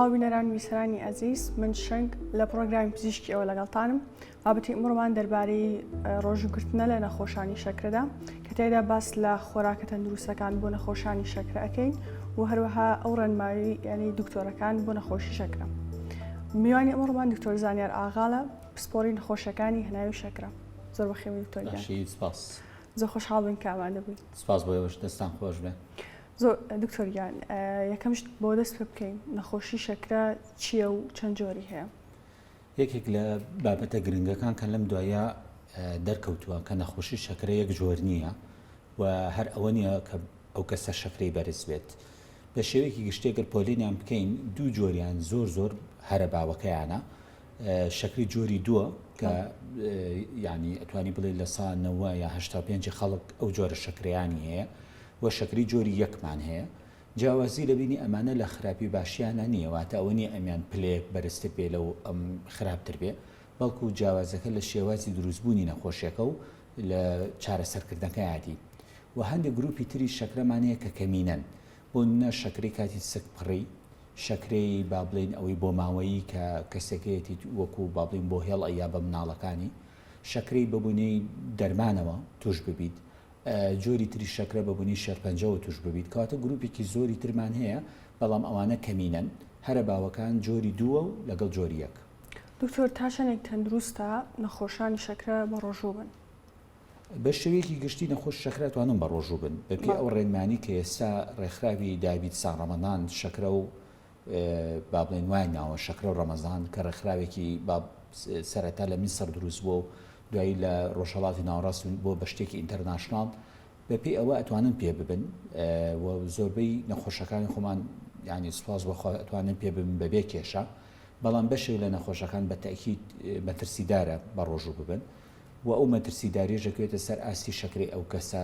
سڵاو بینەران میسرانی ئەزیز من شنگ لە پرۆگرامی پزیشکی ئەوە لەگەڵتانم بابەتی ئەمڕۆمان دەربارەی ڕۆژوگرتنە لە نەخۆشانی شەکرەدا کە تێدا باس لە خۆراکە تەندروستەکان بۆ نەخۆشانی شەکرە ئەەکەین و هەروەها ئەو ڕێنمایی ینی دکتۆرەکان بۆ نەخۆشی شەکرە. میوانی ئەمڕۆمان دکتۆر زانیار ئاغاڵە پسپۆڕی نەخۆشەکانی هەناوی شەکرە. زۆر بەخێوی دکتۆرگیان. سپاس. زۆر خۆشحاڵ بن کە ئامادە بووین. سپاس بۆ ئێوەش دەستان خۆش بێ. زۆر دکتۆریان یەکەمش بۆ دەست پێ بکەین نەخۆشی شەکرە چییە و چەند جۆری هەیە؟ یەکێک لە بابەتە گرنگەکان کە لەم دوایە دەرکەوتووە کە نەخۆشی شەکرە یەک جۆر نییە و هەر ئەوە نییە کە ئەو کەسە شەکرەی بەرز بێت. بە شێوەیەکی گشتێگر پۆلینیان بکەین دوو جۆریان زۆر هەرە باوەکەیانە. شەکری جۆری دووە کە یعنی ئەتوانی بڵێ لە سا 90 یا 85 خەڵک ئەو جۆرە شەکرەیانی هەیە و شەکری جۆری یەکمان هەیە. جیاوازی لە بینی ئەمانە لە خراپی باشیانە نییە واتە ئەوە نیە ئەمیان پلەیەک بەرزتر بێ لەو ئەم خراپتر بێ بەڵکو جیاوازەکە لە شێوازی دروستبوونی نەخۆشیەکە و لە چارەسەرکردنەکە یادی و هەندێک گروپی تری شەکرەمانەیە کە کەمینەن بۆ نە شەکری کاتی سک پڕی شەکرەی با بڵین ئەوەی بۆ ماوەیی کە کەسێکەتی وەکو با بڵین بۆ هێڵ ئەیا بە مناڵەکانی شەکرەی بەبوونەی دەرمانەوە توش ببیت جۆری تری شەکرە بەبوونی شەرپەنجەوە توش ببیت کاتە گروپێکی زۆری ترمان هەیە بەڵام ئەوانە کەمینەن هەرە باوەکان جۆری دووە و لەگەڵ جۆری یەک. دکتۆر تا شانێک تەندروستە نەخۆشانی شەکرە بە ڕۆژوو بن. بە شێوەیەکی گشتی نەخۆش شەکرە توانن بە ڕۆژوو بن بەپێ ئەو ڕێنمانی کە ئێستا ڕێکخراوی دابیت ساڕەمەدان شەکرە و با بڵێن وای ناوە شەکرە و ڕەمەزان کە ڕێکخراوێکی سەرەتا لە میسر دروست بووە و دوایی لە ڕۆژهەڵاتی ناوەڕاست بۆ بە شتێکی ئینتەرناشناڵ بەپێ ئەوە ئەتوانن پێ ببن و زۆربەی نەخۆشەکانی خۆمان ینی سوپاس بەخوا ئەتوانن پێ ببن بەبێ کێشە بەڵام بەشێک لە نەخۆشەکان بە تەکید مەترسیدارە بە ڕۆژوو ببن و ئەو مەترسیداریە ژەکوێتە سەر ئاستی شەکری ئەو کەسە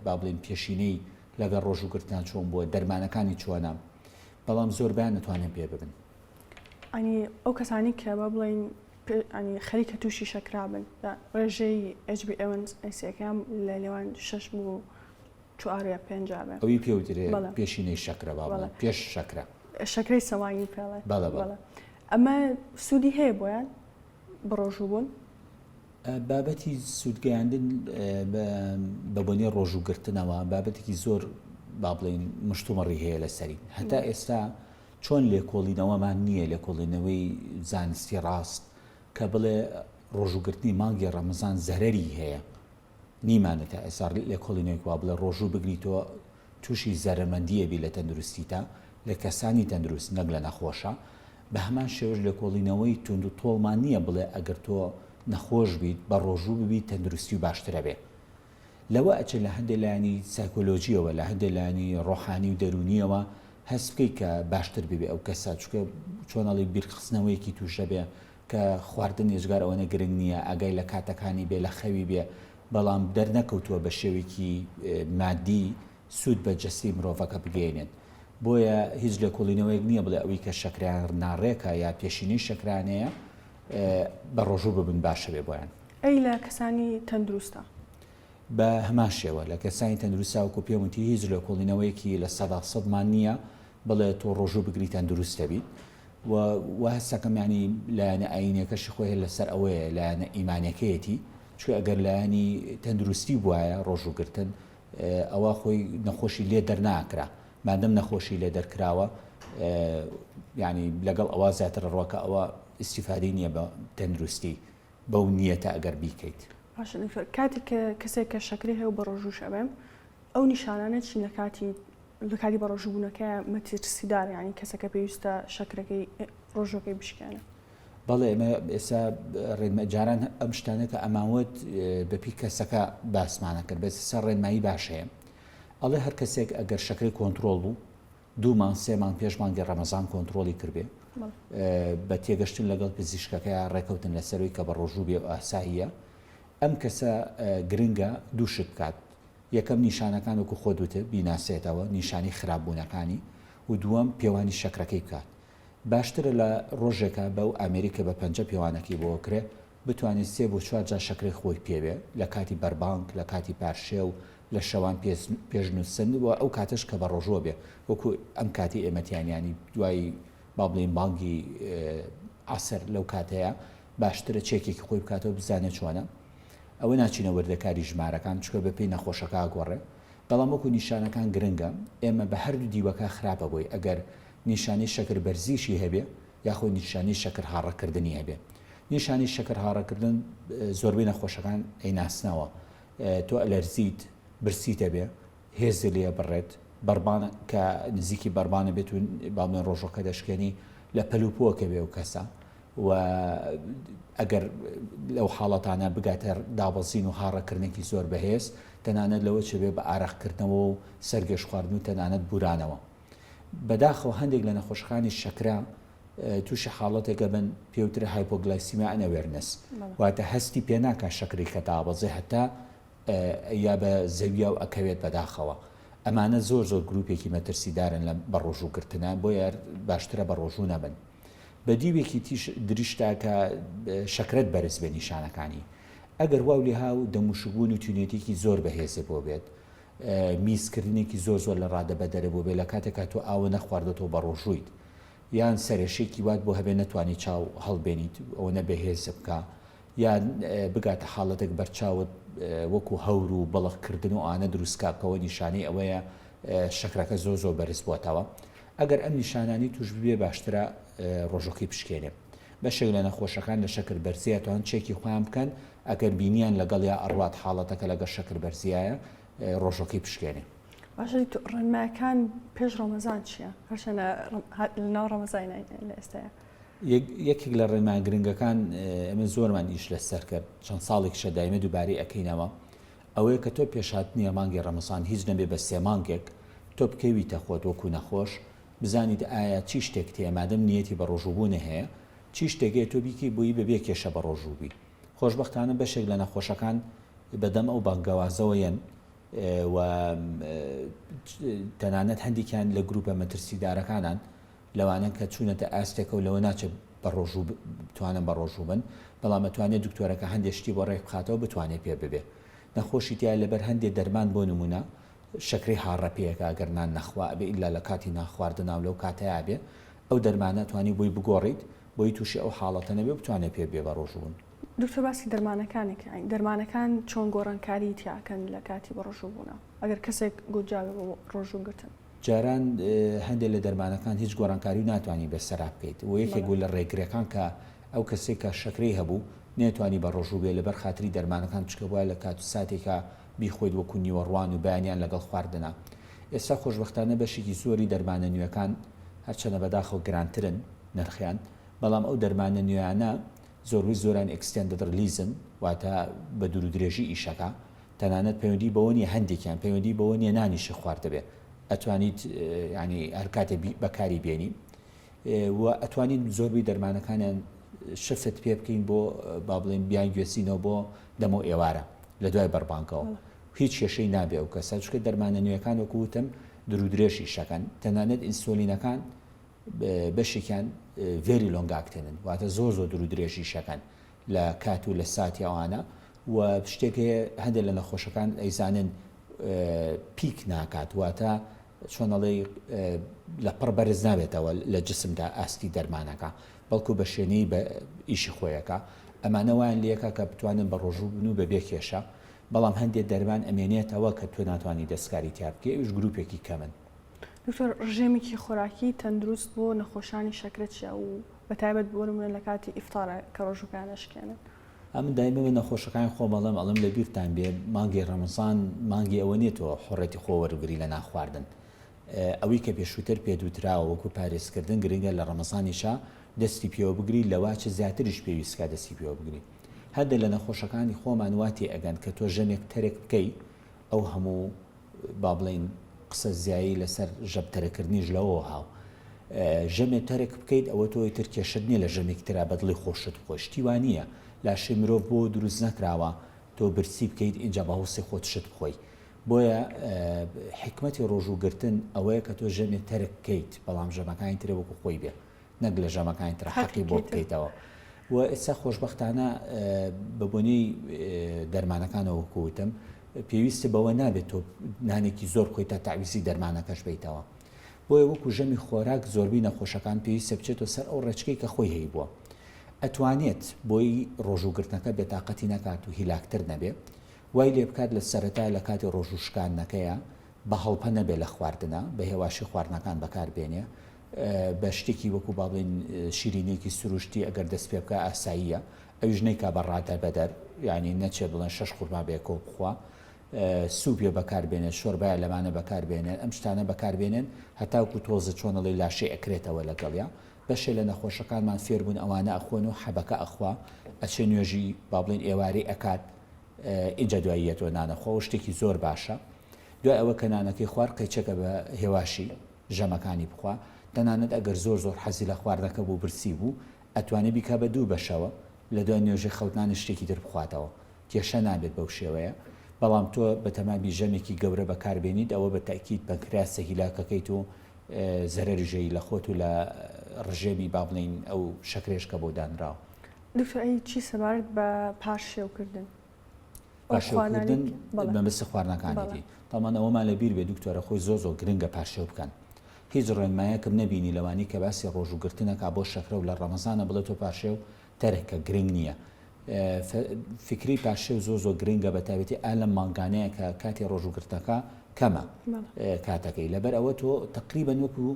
با بڵێن پێشینەی لەگەڵ ڕۆژوگرتنان چۆن بووە دەرمانەکانی چۆنە بەڵام زۆربیان نەتوانن پێ ببن. ئەنی ئەو کەسانی کە بە بڵین خەریکە تووشی شەکرا بن ڕێژەی HbA1c لە لێوان 6 بوو 4 یا 5 بێ ئەوی پێوترێ پێشینەی شەکرە پێش شەکرە شەکرەی سەوانی پێڵێ بەڵێ ئەمە سوودی هەیە بۆیان بەڕۆژوو بوون؟ بابەتی سوودگەیاندن بە بۆنی ڕۆژوگرتنەوە بابەتێکی زۆر با بڵین مشتومەڕی هەیە لەسەری هەتا ئێستا چۆن لێکۆڵینەوەمان نییە لێکۆڵینەوەی زانستی ڕاست کە بڵێ ڕۆژوگرتنی مانگی ڕەمەزان زەرەری هەیە نیمانێتە ئێستا لێکۆڵینەوەی وا بڵێ ڕۆژوو بگریتەوە تووشی زەرمەندیە بی لە تەندروستی تا لە کەسانی تەندروست نەک لە نەخۆشە بە هەمان شێوەش لێکۆڵینەوەی تونند و تۆڵمان نییە بڵێ ئەگەر تۆ نەخۆش بیت بە ڕۆژوو ببیت تەندروستی و باشترە بێ لەوە ئەچێت لە هەندێک لایانی سایکۆلۆژیەوە لە هەندێک لایانی ڕۆحانی و دەرونیەوە هەست بکەیت کە باشتر ببێ ئەو کەسە چونکە چۆنەڵی بیرخستنەوەیەکی تووشە بێ کە خواردن ێژگار ئەوەنە گرنگ نییە ئاگای لە کاتەکانی بێ لە خەوی بێ بەڵام دەرنەکەوتووە بە شێوێکی مادی سوود بە جەستی مرۆڤەکە بگەێنێت بۆیە هیچ لێکۆڵینەوەیەک نییە بڵێ ئەوەی کە شەکران ناڕێکە یا پێشینەی شەکرانەیە بە ڕۆژوو ببن باشە بێ بۆیان. ئەی لە کەسانی تەندروستە بە هەمان شێوە لە کەسانی تەندروستە وەکو پێوتی هیچ لێکۆڵینەوەیەکی لە 100% نییە بڵێ تۆ ڕۆژوو بگری تەندروستە بیت و هەستەکەم ینی لایەنە ئاینەکەشی خۆی لەسەر ئەوەیە لایەنە ئیمانەکەیەتی چکە ئەگەر لایەنی تەندروستی بواە ڕۆژوگرتن ئەوە خۆی نەخۆشی لێ دەرناکرا مادەم نەخۆشی لێ دەرکراوە ینی لەگەڵ ئەوە زیاتر ڕۆکە ئەوە ئیسیفادەی نییە بە تەندروستی بەو نیەتە ئەگەر بیکەیت. کاتێک کە کەسێک کە شەکری هەیە بە ڕۆژوو شەبێم ئەو نیشانانە چی لە کاتی بە ڕۆژبوونەکە مەترسیدار ینی کەسەکە پێویستە شەکرەکەی ڕۆژەکەی بشکێنە. بەڵێ ئێمە ئێستا ڕێنمە جاران ئەم شتانەکە ئەماوت بەپی کەسەکە باسمانە کرد بەس سەر ڕێنمایی باش هەیە ئەڵێ هەر کەسێک ئەگەر شەکری کۆنتترۆل بوو 2 مانگ 3 مانگ پێش مانگی ڕەمەزان کۆنتترۆلی کردبێ بە تێگەشتن لەگەڵ پزیشکەکە ڕێکەوتن لەسەروی کە بە ڕۆژوو بێ ئاساییە ئەم کەسە گرنگە دووشت بکات یەکەم نیشانەکان وەکو خۆ دوتە بیناسێتەوە نیشانی خراپبوونەکانی و دووەم پێوانی شەکرەکەی بکات باشترە لە ڕۆژێکە بەو ئەمریکا بە 5 پێوانەکی بۆکرێ بتوانێت 3 بۆ 4 جا شەکری خۆی پێوێ لە کاتی بەربانک لە کاتی پارشێ و لە شەوان پێشنووسن و ئەو کاتش کە بە ڕۆژۆ بێ وەکو ئەم کاتی ئێمەتیانیانی دوای با بڵێن بانگی عسر لەو کاتەیە باشترە چێکێکی خۆی بکاتەوە بزانێت چۆنە ئەوە ناچینە وەردەکاری ژمارەکان چکە بە پێی نەخۆشەکە گۆڕێ بەڵام وەکو نیشانەکان گرنگە ئێمە بە هەردوو دیوەکە خراپە بۆی ئەگەر نیشانی شەکر بەرزیشی هەبێ یاخۆ نیشانی شەکر هاڕەکردنی هەبێ نیشانی شەکر هاڕەکردن زۆربەی نەخۆشەکان ئەیناسنەوە تۆ ئەلەرزیت برسیتە بێ هێزی لێ بڕێت بەربانە کە نزیکی بەربانە بێت و باڵێن ڕۆژەکە دەشکێنی لە پەلوپۆکە بێ و کەسە و ئەگەر لەو حاڵەتانە بگاتە دابەزین و هاڕەکردنێکی زۆر بەهێز تەنانەت لەوە چێ بێ بە ئارەقکردنەوە و سەرگەش خواردن و تەنانەت بورانەوە بەداخەوە هەندێک لە نەخۆشخانی شەکرا تووشی حاڵەتێکە بن پێوترە هایپۆگلایسیمیا ئەنەوێرنس واتە هەستی پێ ناکە شەکری کە دابەزێ هەتا یا بە زەویە و ئەکەوێت بەداخەوە ئەمانە زۆر گروپێکی مەترسیدارن لە بە ڕۆژووگرتنە بۆ یار باشترە بە ڕۆژوو نەبن بە دیوێکی دریشتا کە شەکرەت بەرز بێ نیشانەکانی ئەگەر واولی هاو دەموشبوون و تونێتێکی زۆر بەهێزێ بۆ بێت میزکردنێکی زۆر لە ڕادە بەدەرە بۆ بێ لە کاتێکا تۆ ئاوە نەخواردەوە بە ڕۆژوویت یان سەرێشێکی وات بۆ هەبێ نەتوانی چاو هەڵبێنیت ئەوە نەبێهێز بکە یان بگاتە حاڵەتێک بەرچاوت وەکو هەور و بەڵەخکردن و ئانە دروستکاکەوە نیشانەی ئەوەیە شەکرەکە زۆر بەرز بووەتەوە ئەگەر ئەم نیشانانی توش ببێ باشترە ڕۆژۆکی بشکێنێ بەشێک لە نەخۆشەکان لە شەکر بەرزیەتوان چێکی خۆیان بکەن ئەگەر بینیان لەگەڵ یا ئەڕوات حاڵەتەکە لەگەڵ شەکر بەرزیایە ڕۆژۆکی بشکێنێ باشە ڕێنمایەکان پێش ڕەمەزان چییە؟ هەرچەنە لەناو ڕەمەزای لە ئێستاە یەکێک لە ڕێنمای گرنگەکان ئەمە زۆرمان ئیش لەسەر کرد چەند ساڵێک شەدایمە دووبارەی ئەەکەینەوە ئەوەیە کە تۆ پێشهاتنیە مانگی ڕەمەزان هیچ نەبێ بە سێ مانگێک تۆ بکەویتە خۆت وەکو نەخۆش بزانیت ئایا چی شتێک تێ مادەم نیەتی بە ڕۆژووبوونە هەیە چی شتێکێ تۆ بیکی بووی بەبێ کێشە بە ڕۆژووبی خۆشبەختانە بەشێک لە نەخۆشەکان بەدەم ئەو بانگەوازەوەیەن و تەنانەت هەندێکیان لە گروپە مەترسیدارەکانان لەوانە کە چوونەتە ئاستێکە و لەوە ناچێت بە ڕۆژوو بتوانن بە ڕۆژوو بن بەڵام ئەتوانێت دکتۆرەکە هەندێشتی بۆ ڕێک بخاتەوە بتوانێت پێ ببێ نەخۆشی تیا لەبەر هەندێک دەرمان بۆ نمونە شەکری هاڕەپەیەکە ئەگەر نان نەخوا بێ ئیلا لە کاتی ناخواردناو لەو کاتەیە بێ ئەو دەرمانە توانی بۆی بگۆڕیت بۆی تووشی ئەو حاڵەتە نەبێ بتوانێت پێ بێ بە ڕۆژوون دکتۆر باسی دەرمانەکانێک دەرمانەکان چۆن گۆڕانکاری تیاکەن لە کاتی بە ڕۆژووبوونە ئەگەر کەسێک گوجاوێ بۆ ڕۆژووگرتن جاران هەندێک لە دەرمانەکان هیچ گۆڕانکاری ناتوانانی بەسەرا بکەیت و یەکێک لە ڕێگرەکان کە ئەو کەسێک کە شەکرەی هەبوو نێتوانی بە ڕۆژوو بێ لەبەر خاتری دەرمانەکان چکە وایە لە کات و ساتێکە بیخۆیت وەکو نیوەڕوان و بەیانیان لەگەڵ خواردنە ئێستا خۆشبەختانە بەشێکی زۆری دەرمانە نوێەکان هەرچەنە بەداخەوە گرانترن نرخیان بەڵام ئەو دەرمانە نوێیانە زۆران ئەکسستێندد ریلیزن واتە بە دوور و درێژی ئیشەکە تەنانەت پەیوەندی بەوە نیە هەندێکیان پەیوەندی بەوە نیە نانیشە خواردەبێ ئەتوانیت ینی هەر کاتێ بەکاری بێنی و ئەتوانین زۆربەی دەرمانەکانیان شفت پێ بکەین بۆ با بڵێن بیان گوێسینەوە بۆ دەمە ئێوارە لە دوای بەربانکەوە هیچ کێشەی نابێ و کەسە چکە دەرمانە نوێەکان وەکووتم دوور و درێژی شەکەن تەنانەت ئینسۆلینەکان بەشێکیان ڤێری لۆنگاکتێنن واتە زۆر دوور و درێژی شەکەن لە کات و لە ساتی ئەوانە و شتێکی هەندێک لە نەخۆشەکان ئەیزانن پیک ناکات واتە چۆنەڵێ لە پڕ بەرز نابێتەوە لە جسمدا ئاستی دەرمانەکە بەڵکو بە شوێنەی بە ئیشی خۆیەکە ئەمانە وایان لەکە کە بتوانن بە ڕۆژوو بن و بەبێ کێشە بەڵام هەندێک دەرمان ئەمێنێتەوە کە تۆ ناتوانانی دەستکاری تیابکە ئەوش گروپێکی کەمن دکتۆر ڕژێمێکی خۆراکی تەندروست بۆ نەخۆشانی شەکرە چیە و بەتایبەت بۆ نمونە لە کاتی ئیفتارە کە ڕۆژوەکان دەشکێنن ئەم دایمە نەخۆشەکانی خۆمەڵم ئەڵم لە بیرتان بێ مانگی ڕەمەزان مانگی ئەوە نێتەوە حڕەتی خۆوەرگری لە ناخواردن ئەوەی کە پێشووتر پێدوتراوە وەکو پارێزکردن گرنگە لە ڕەمەزانیشا دەستی پێوە بگری لەواچە زیاتریش پێویستکە دەستی پێوە بگری هەندێک لە نەخۆشەکانی خۆمان واتی ئەگەن کە تۆ ژەمێک تەرێک بکەی ئەو هەموو با بڵێن قسە زیایی لەسەر ژەبتەرەکردنیش لەوە هاو ژەمێک تەرێک بکەیت ئەوە تۆی تر کێشت نییە لە ژەمێک ترا بەدڵی خۆشت خۆشتی وانە لاشەی مرۆڤ بۆ دروست نەکراوە تۆ برسی بکەیت اینجا بەهۆسی خۆت شت بخۆی بۆیە حکمەتی ڕۆژووگرتن ئەوەیە کە تۆ ژەمێک تەرێک بکەیت بەڵام ژەمەکانی ترێ وەکو خۆی بێ نەک لە ژەمەکانی تر حەقی بۆ بکەیتەوە و ئێستا خۆشبەختانە بەبوونی دەرمانەکانەوە کوتم پێویستە بەوە نابێت تۆ نانێکی زۆر خۆی تا تعویزی دەرمانەکەش بیتەوە بۆیە وەکو ژەمی خۆراک زۆربەی نەخۆشەکان پێویستە بچێتەوە سەر ئەو ڕێچکەی کە خۆی هەیە بووە. ئەتوانێت بۆی ڕۆژوگرتنەکە بێتاقەتی نەکات و هیلاکتر نەبێ، وای لێ بکات لە سەرەتا لە کاتی ڕۆژوشکاندنەکەیە بە هەڵپە نەبێت لە خواردنە بە هێواشی خواردنەکان بەکاربێنێ، بە شتێکی وەکو باڵێن شیرینێکی سروشتی ئەگەر دەست پێ بکە ئاساییە، ئەویش نەیکا بەڕادە بەدەر، یعنی نەچێت بڵێن 6 خورما بێکۆ بخوا، سوپێ بەکاربێنێت، شۆربایە لەمانە بەکاربێنێن، ئەم شتانە بەکاربێنێن هەتاوکو تۆزە چۆنەڵی لاشەی ئەکرێتەوە لەگەڵیا. بەشێ لە نەخۆشەکانمان فێربوون ئەوانە ئەخۆن و حەبەکە ئەخوا، ئەچێ نوێژی با بڵێن ئێوارەی ئەکات، ئینجا دواییەتەوە نانەخۆ و شتێکی زۆر باشە. دوای ئەوە کە نانەکەی خوارد قەیچەکە بە هێواشی ژەمەکانی بخوا، تەنانەت ئەگەر زۆر حەزی لە خواردنەکە بوو برسی بوو ئەتوانێت بیکە بە 2 بەشەوە، لە دوای نوێژی خەوتنانی شتێکی تر بخواتەوە، کێشە نابێت بەو شێوەیە. بەڵام تۆ بە تەمامی ژەمێکی گەورە بەکاربێنیت، ئەوە بە تاکید پەنکراسە هیلاکەکەیت و زەرەری ژەی لە خۆت و لە ڕژێمی با بڵین ئەو شەکرێشکە بۆ دانراوە. دکتۆر ئەی چی سەبارەت بە پاشێوکردن؟ پاشێوکردن بەمەسە خواردنەکانێتی تامان ئەوەمان لە بیر بێ دکتۆرە خۆی زۆر گرنگە پاشێو بکەن. هیچ ڕێنمایەکم نەبینی لەوانی کە باسی ڕۆژوگرتنەکە بۆ شەکرە و لە ڕەمەزانە بڵێت تۆ پاشێو تەرەکە گرنگ نییە. فکری پاشێو زۆر گرنگە بە تایبەتی ئا لە مانگانەیە کە کاتی ڕۆژوگرتنەکە کەمە کاتەکەی، لەبەر ئەوە تۆ تقریبەن وەکو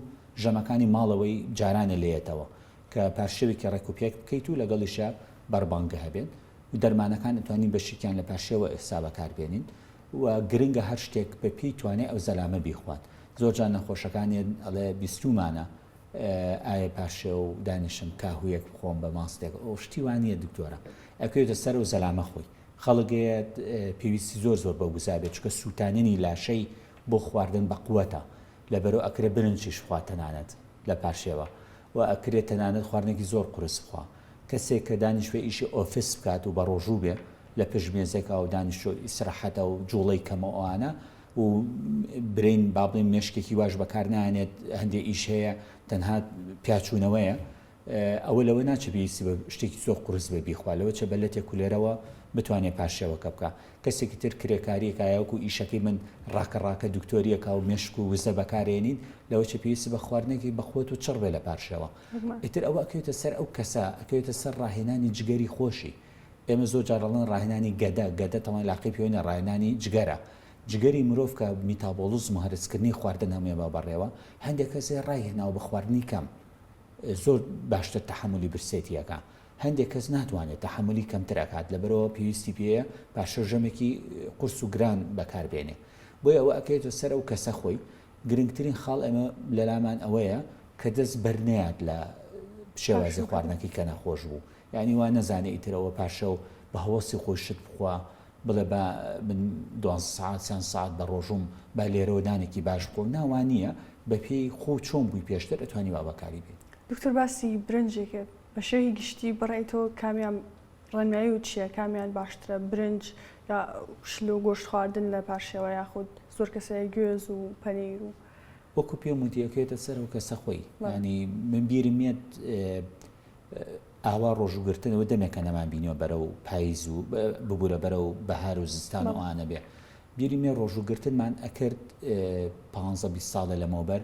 ژەمەکانی ماڵەوەی جارانە لێتەوە کە پاشێوێکی ڕێکوپێک بکەیت و لەگەڵیشە بەربانگە هەبێت و دەرمانەکان دەتوانین بەشێکیان لە پاشێوە ئێستا بەکاربێنین و گرنگە هەر شتێک بە پێی توانێت ئەو زەلامە بیخوات. زۆرجان نەخۆشەکانیان ئەڵێ بیستومانە ئایا پاشێ و دانیشم کاهویەک بخۆم بە ماستێک، ئەو شتی وانە دکتۆرە ئەکوێتە سەر و زەلامە خۆی خەڵگەیە پێویستی زۆر بە گوزابێت چکە سووتاننی لاشەی بۆ خواردن بە قووەتە، لەبەرەوە ئەکرێ برنجیش بخوا تەنانەت لە پاشێوە و ئەکرێت تەنانەت خواردنێکی زۆر قورس بخوا. کەسێک کە دانیشتوێ ئیشی ئۆفیس بکات و بە ڕۆژوو بێ لە پێشمێزێکا و دانیشتۆ ئیسراحەتە و جوڵەی کەمەوانە و برین با بڵێن مێشکێکی واش بەکار نانێت، هەندێک ئیش هەیە تەنها پیاچوونەوەیە، ئەوە لەوە ناچە پێویستی بە شتێکی زۆر قورس بێ بیخوا، لەوە چە بەلەتێک کولێرەوە بتوانێت پاشێوەکە بکە. کەسێکی تر کرێکاریەکایەوەکو ئیشەکەی من ڕاکە دکتۆریەکە و مێشک و وزە بەکارێنین، لەوە چە پێویستی بە خواردنێکی بەخۆت و چڕ بێ لە پاشێوە. ئیتر ئەوە ئەکەوێتە سەر ئەو کەسە، ئەکەوێتە سەر ڕاهێنانی جگەری خۆشی. ئێمە زۆر جارەڵەن ڕاهێنانی گەدە تەمای لاقی پێوەنە ڕاهێنانی جگەرە. جگەری مرۆڤ کە میتابۆلیزم و هەرسکردنی خواردن هەمووی بە بەڕێوە، هەندێک کەسێ ڕاهێناوە بە خواردنی کەم زۆر باشتر تەحملی برسێتیەکە، هەندێک کەس ناتوانێت تەحملی کەمتر ئەکات، لەبەرەوە پێویستی پێەیە پاشە ژەمێکی قورس و گران بەکاربێنێ. بۆیە ئەوە ئەکەوێتە سەر ئەو کەسە خۆی. گرنگترین خاڵ ئێمە لەلامان ئەوەیە کە دەست بەرنەیات لە شێوازی خواردنەکەی کە نەخۆش بوو، یعنی وا نەزانێت ئیترەوە پاشە و بە هەوەسی خۆی شت بخوا بڵێ بە من 12 ساعت بە ڕۆژوم با لێرەوە دانێکی باش بخۆ، ناوانیە بە پێی خۆ چۆن بووی پێشتر ئەتوانی وا بەکاری بێت. دکتۆر باسی برنجێکە بە شێوی گشتی بڕێتەوە کامیان ڕێنمایی و چییە؟ کامیان باشترە برنج یا شلە و گۆشت خواردن لە پاشێوە یاخود زۆر کەسەیە گوێز و پەنیر و وەکو پێم وتیەکەوێتە سەر و کەسە خۆی، ینی من بیرمێت ئاوا ڕۆژوگرتنەوە دەمێکە نەمان بینیەوە بەرە و پاییز و ببوورە بەرە و بەهار و زستان و ئانە بێ. بیرمێ ڕۆژوگرتنمان ئەکرد 15 ساڵە لەمەوبەر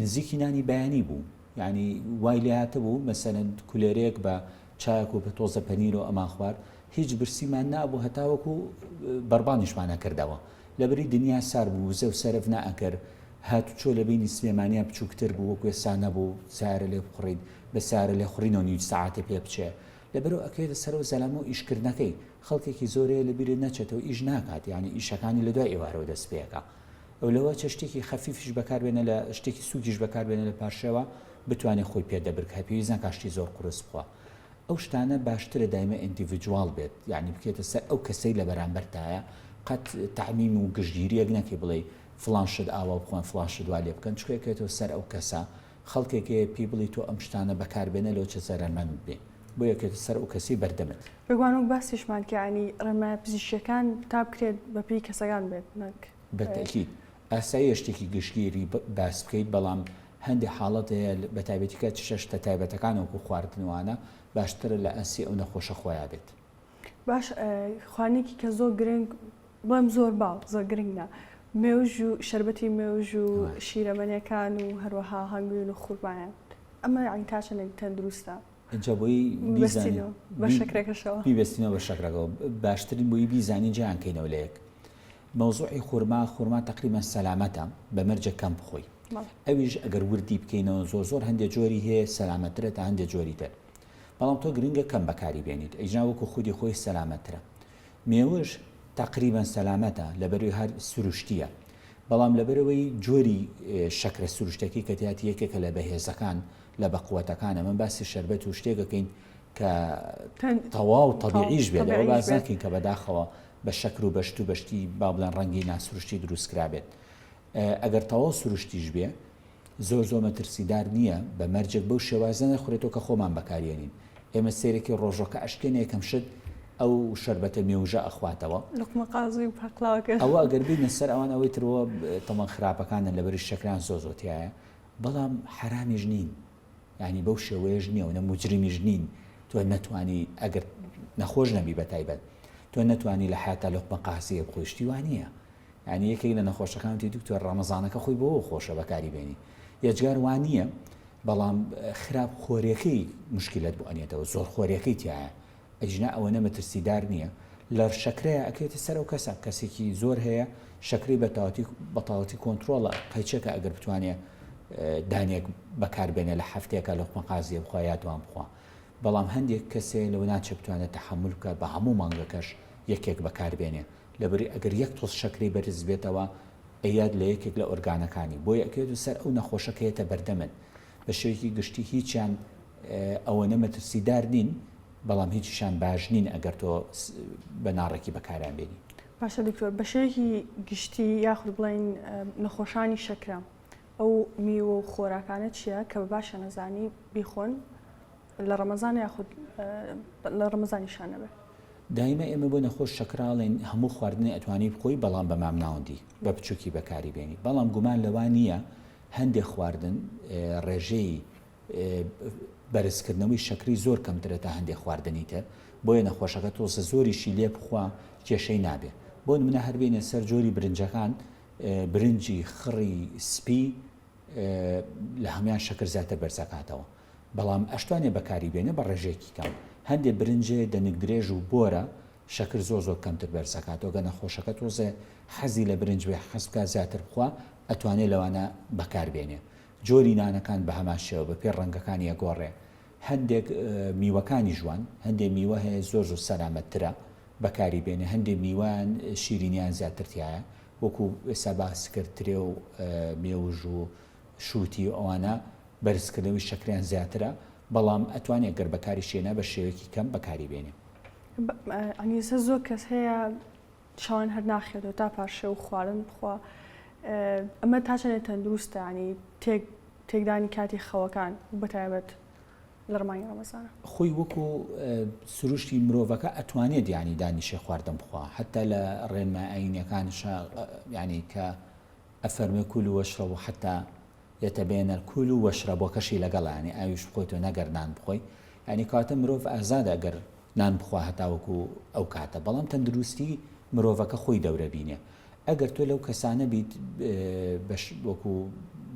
نزیکی نانی بەیانی بوو، یعنی وای لێهاتە بوو مەسەرەن کولێرێک بە چاک و بە تۆزە پەنیر و ئەمان خوارد، هیچ برسیمان نابوو هەتاوەکو بەربانیشمانە کردەوە، لەبەری دنیا سار بوو زە و سەرف نائەکرد، هاتو چۆ لە بینی سلێمانیا بچووکتر بوو وەکو ئێستا نەبوو، سارە لێ بخڕین بە سارە لێ خوڕینەوە نیو ساعتە پێ بچێ، لەبەرەوە ئەکەوێتە سەرەوە زەلامە و ئیشکردنەکەی خەڵکێکی زۆرەیە لە بیرێ نەچێتەوە ئیش ناکات، یعنی ئیشەکانی لە دوای ئێوارەوە دەست پێەکە، ئەو لەوە چە شتێکی خەفیفیش بەکاربێنە لە شتێکی سووکیش بەکاربێنە لە پاشەوە بتوانێت خۆی پێدەبرکە، پێویست ناکاشتی زۆر قورس بخوا. ئەو شتانە باشترە دایمە ئیندیڤیدوال بێت، یعنی بکێتە سەر ئەو کەسەی لە بەرامبەرتایە، قەت تعمیم و گشتگیریەک نەکەی بڵێ فڵان شت ئاوا بخۆن فڵان شت وا لێ بکەن، چکێکێتەوە سەر ئەو کەسە خەڵکێکەیە پێی بڵی تۆ ئەم شتانە بەکاربێنە لەوە چە زەرمەند بێ، بۆ یەکێتە سەر ئەو کەسی بەردەمت. بگوان و باسیشمان کە ینی ڕێنمای پزیشکیەکان تا بکرێت بەپێی کەسەکان بێت نەک بەتەکید ئاسایی شتێکی گشتگیری باس بکەیت، بەڵام هەندێک حاڵەت هەیە بە تایبەتیکە شتە تایبەتەکان وەکو خواردنوانە باشترە لە ئەسی ئەو نەخۆشە خۆیان بێت. باش خوانێکی کە زۆر گرنگ بڵێم زۆر باو زۆر گرنگە مێوژ و شربەتی مێوژ و شیرەمەنیەکان و هەروەها هەنگوین و خوورمانیان ئەمە عین تاچەنێک تەندروستە اینجا بۆی بە شەکرێکەشەوە بیبستینەوە بە شەکرەکەەوە باشترین بۆی بیزانی جیانکەینەوە لە یەک مەوزوعی خورما تقریبا سەلامەتە بە مەرجە کەم بخۆی ئەویش ئەگەر وردی بکەینەوە زۆر هەندێک جۆری هەیە سەلامەترە تا هەندێک جۆری تر بەڵام تۆ گرنگە کەم بەکاری بێنیت ئەیجا وەکو خودی خۆی سەلامەترە مێوەش تقریبا سەلامەتە لەبەروی هەر سروشتیە بەڵام لەبەرەوەی جۆری شەکرە سروشتەکەی کە تیاتی یەکێکە لە بەهێزەکان لە بەقوەتەکانە من باسی شەربەت و شتێکەکەین کە تەواو تەبیعیش بێت ئەوە باز ناکەین کە بەداخەوە بە شەکر و بەشت و بەشتی با بڵێن ڕەنگی ناسروشتی دروستکرا بێت ئەگەر تەواو سروشتیش بێ زۆر مەترسیدار نییە بە مەرجێک بەو شێوازە نەخورێتەوە کە خۆمان بەکارێنین ئێمە سێرێکی ڕۆژۆکە ئەشکێن یەکەم شت ئەو شەربەتە مێوژە ئەخواتەوە لقمە قازی و پاقلاوەکە ئەوە ئەگەر بینە سەر ئەوان ئەوەی ترەوە تەمەن خراپەکانە لەبەری شەکران زۆتیایە بەڵام حرامیش نین ینی بەو شێوەیەش نییە و نە موجریمیش نین تۆ نەتوانی ئەگەر نەخۆش نەبی بە تایبەت تۆ نەتوانی لە حیاتە لقمە قاسیە بخۆشتی وانە ینی یەکێک لە نەخۆشەکانتی دکتۆر ڕەمەزانەکە خۆی بۆ خۆشە بەکاری بێنی یەجگار وانە بەڵام خراپ خۆریەکەی مشکلت بۆ ئەنێتەوە زۆر خۆریەکەی تایە ئەجنا ئەوە نەمەترسیدار نییە لە شەکرەیە ئەکێتی سەر و کەسێکی زۆر هەیە شەکری بەتاوەتی کۆنتترۆڵە قەیچەکە ئەگەر بتوانێت دانێک بەکاربێنێ لە هەفتێکە لە قازیە بخوا یاتوان بخوا بەڵام هەندێک کەسێ لەوە ناچە بتوانێت تەحمل بکە بە هەموو مانگەکەش یەکێک بەکاربێنێ لەبەری ئەگەر یەک تۆس شەکری بەرز بێتەوە ئەیاد لە یەکێک لە ئۆرگانەکانی بۆی ئەکێت و سەر ئەو نەخۆشەکەیەتە بەردەمن بە شێوەیەکی گشتی هیچیان ئەوە نەمەترسیدار نین بەڵام هیچیشان باش نین ئەگەر تۆ بە ناڕێکی بەکاران بێنی باشە دکتۆر بە شێوەیەکی گشتی یاخود بڵین نەخۆشانی شەکرە ئەو میوە و خۆراکانە چییە کە بە باشە نەزانی بیخۆن لە ڕەمەزان یاخود لە ڕەمەزانیشان نەبێت دایمە ئێمە بۆ نەخۆش شەکراڵێن هەموو خواردنی ئەتوانی بخۆی بەڵام بە مامناوەندی بە بچووکی بەکاری بێنی بەڵام گومان لەوان نییە هەندێک خواردن ڕێژەی بەرزکردنەوەی شەکری زۆر کەمترە تا هەندێک خواردنی تر بۆیە نەخۆشەکە تۆسە زۆریشی لێ بخوا کێشەی نابێ بۆ منە هەربێنە سەر جۆری برنجەکان برنجی خڕی سپی لە هەمان شەکر زیاتر بەرزەکاتەوە بەڵام ئەشتوانێ بەکاری بێنە بە ڕێژێکی کەم هەندێک برنجێ دەنگ درێژ و بۆرە شەکر زۆر کەمتر بەرزەکاتەوە گە نەخۆشەکە تۆزێ حەزی لە برنج بێ حەزکە زیاتر بخوا ئەتوانێت لەوانە بەکاربێنێ جۆری نانەکان بە هەمان شێوە بە پێ ڕەنگەکانی ئەگۆڕێ هەندێک میوەکانی ژوان هەندێک میوە هەیە زۆر سەلامەتترە بەکاری بێنێ هەندێک میوان شیرینیان زیاترتیایە وەکو ئێستا باس کردترێ و مێوژ و شووتی ئەوانە بەرزکردنەوەی شەکریان زیاترە بەڵام ئەتوانێت گەر بەکاری شێنە بە شێوەیەکی کەم بەکاری بێنێ ئەنیسە زۆر کەس هەیە شاوان هەر ناخێتەوە تا پاشێ و خواردن بخوا ئەمە تاچەنێت تەندروستە ینی تێکدانی کاتی خەوەکان بەتایبەت لە ڕمانی ڕەمەزانە خۆی وەکو سروشتی مرۆڤەکە ئەتوانێت ینی دانیشێ خواردن بخوا حتا لە ڕێنمە ئاینیەکانش ینی کە ئەفەرمێ کول و وەشرەب و حتا يتبين الكل واشرب وكشي لەگەڵ ینی ئاویش بخۆیتەوە نەگەر نان بخۆی ینی کاتە مرۆڤ ئازادە ئەگەر نان بخوا هەتاوەکو ئەو کاتە بەڵام تەندروستی مرۆڤەکە خۆی دەورە بینێ ئەگەر تۆ لەو کەسانە بیت وەکو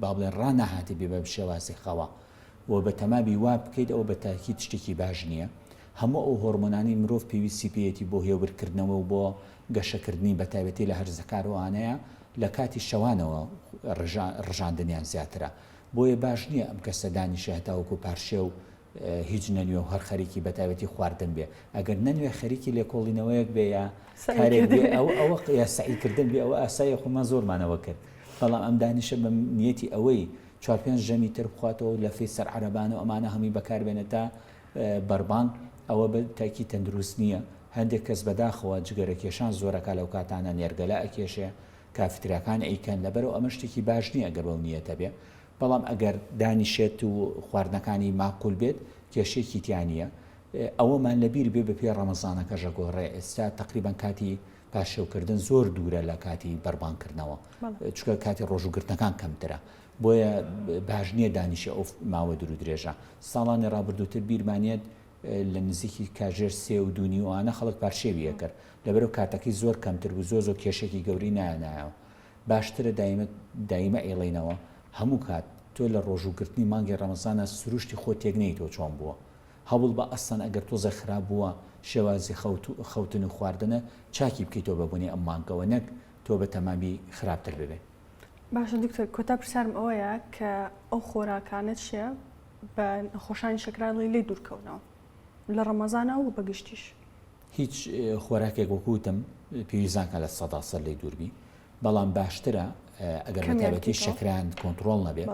با بڵێن ڕانەهاتی بێ بە شێوازی خەوە و بە تەمابی وا بکەیت ئەو بە تاکید شتێکی باش نییە هەموو ئەو هۆرمۆنانی مرۆڤ پێویستی پێیەتی بۆ هێورکردنەوە و بۆ گەشەکردنی بە تایبەتی لە هەرزەکارەوانەیە لە کاتی شەوانەوە ڕژاندنیان زیاترە بۆیە باش نییە ئەم کەسە دانیشە هەتاوەکو پارشێ و هیچ نەنوێ و هەر خەریکی بە تایبەتی خواردن بێ ئەگەر نەنوێ خەریکی لێکۆڵینەوەیەک بێ یا کارێک بێ ئەوە یا سعیکردن بێ ئەوە ئاسایە خۆمان زۆرمانەوە کرد بەڵام ئەم دانیشە بە نیەتی ئەوەی 4-5 ژەمی تر بخواتەوە لە فێ سەر عەرەبانە و ئەمانە هەمووی بەکاربێنە تا بەربان ئەوە بە تاکی تەندروست نییە هەندێک کەس بەداخەوە جگەرەکێشان زۆرەکە لەو کاتانە نێرگەلا ئەکێشێ کافتریاکان ئەیکەن لەبەرەوە ئەمە شتێکی باش نییە ئەگەر بەو نیەتە بێ بەڵام ئەگەر دانیشێت و خواردنەکانی ماقول بێت کێشێکی تیانە ئەوەمان لەبیر بێ بە پێ ڕەمەزانەکە ژەگۆڕێ ئێستا تقریبان کاتی پاشێوکردن زۆر دوورە لە کاتی بەربانکردنەوە چکە کاتی ڕۆژوگرتنەکان کەمترە بۆیە باش نییە دانیشە ئەو ماوە دوور درێژە ساڵانی ڕابردووتر بیرمانێت لە نزیکی کاژێر 3.5 وانە خەڵک پارشێویە کرد لەبەرەوە کاتەکەی زۆر کەمتر بوو زۆر کێشێکی گەوری نایەوە باشترە دایمە ئێڵێنەوە هەموو کات تۆ لە ڕۆژوگرتنی مانگی ڕەمەزانە سروشتی خۆ تێک نەیتەوە چۆن بووە هەوڵ بە ئەستان ئەگەر تۆزە خراپ بووە شێوازی خەوتن و خواردنە چاکی بکەیتەوە بەبوونی ئەم مانگەوە نەک تۆ بە تەمامی خراپتر ببێ. باشە دکتۆر کۆتا پرسیارم ئەوەیە کە ئەو خۆراکانت چیە بە نەخۆشانی شەکرانی لێ دوورکەونەوە لە ڕەمەزانە و بەگشتیش هیچ خۆراکێک وەکوتم پێویستانکە لە 100% لێ دووربی بەڵام باشترە ئەگەر بەتابەتی شەکران کۆنتترۆل نەبێ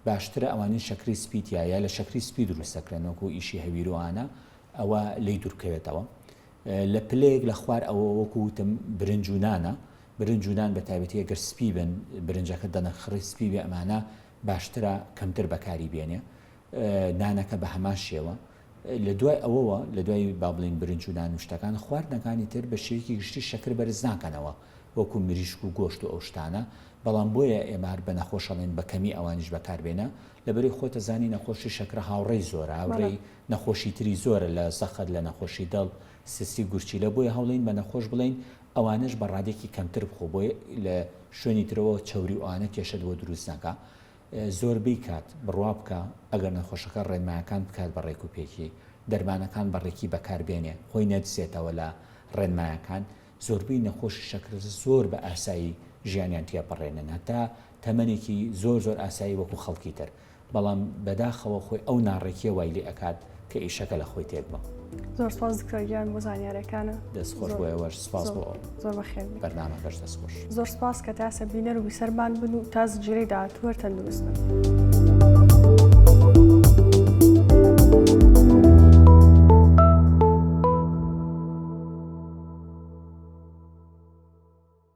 باشترە ئەوانین شەکری سپیتیایە لە شەکری سپی دروستەکرێنەوەکو ئیشی هەویروانە ئەوە لی دوورکەوێتەوە لە پلەیەک لە خوار ئەوە وەکوتم برنجونانە برنجونان بە تایبەتی ئەگەر سپی بن برنجەکە دەنەخڕی سپی بێ ئەمانە باشترە کەمتر بەکاری بێنێ نانەکە بە هەمان شێوە لە دوای ئەوەوە لە دوای با بڵین برنجونان و شتەکان خواردنەکانی تر بە شێوەیەکی گشتی شەکر بەرز ناکەنەوە وەکو مریشک و گۆشت و ئەو شتانە بەڵام بۆیە ئێمار بە نەخۆشەڵێن بە کەمی ئەوانیش بەکاربێنە لەبەری خۆتە زانی نەخۆشی شەکرە هاوڕێی زۆرە هاوڕێی نەخۆشی تری زۆرە لە سەخت لە نەخۆشی دڵ سسی گورچی لە بۆیە هەوڵین بە نەخۆش بڵین ئەوانش بە ڕادێکی کەمتر بخۆ بۆی لە شوێنی ترەوە چوری ئەوانە کێشە بۆ دروست ناکە زۆربەی کات بڕوا بکە ئەگەر نەخۆشەکە ڕێنمایەکان بکات بە ڕێک و پێکی دەرمانەکان بەڕێکی بەکاربێنێ خۆی نەدسێتەوە لە ڕێنمایەکان زۆربەی نەخۆشی شەکر زۆر بە ئاسایی ژیانیان تێپەڕێنن هەتا تەمەنێکی زۆر ئاسایی وەکو خەڵکی تر بەڵام بەداخەوە خۆی ئەو ناڕێکیە وای لێ ئەکات کە ئیشەکە لە خۆی تێک بە. زۆر سپاس دکتۆرگیان بۆ زانیاریەکانە دەستخۆش بۆەوەش سپاس بۆ زۆر بەخێر بەرنامەکەش دەستخۆش زۆر سپاس کە تاسە بینەر و بیسەرمان بن و تاز جێرەی داهاتووە تەندروست بن.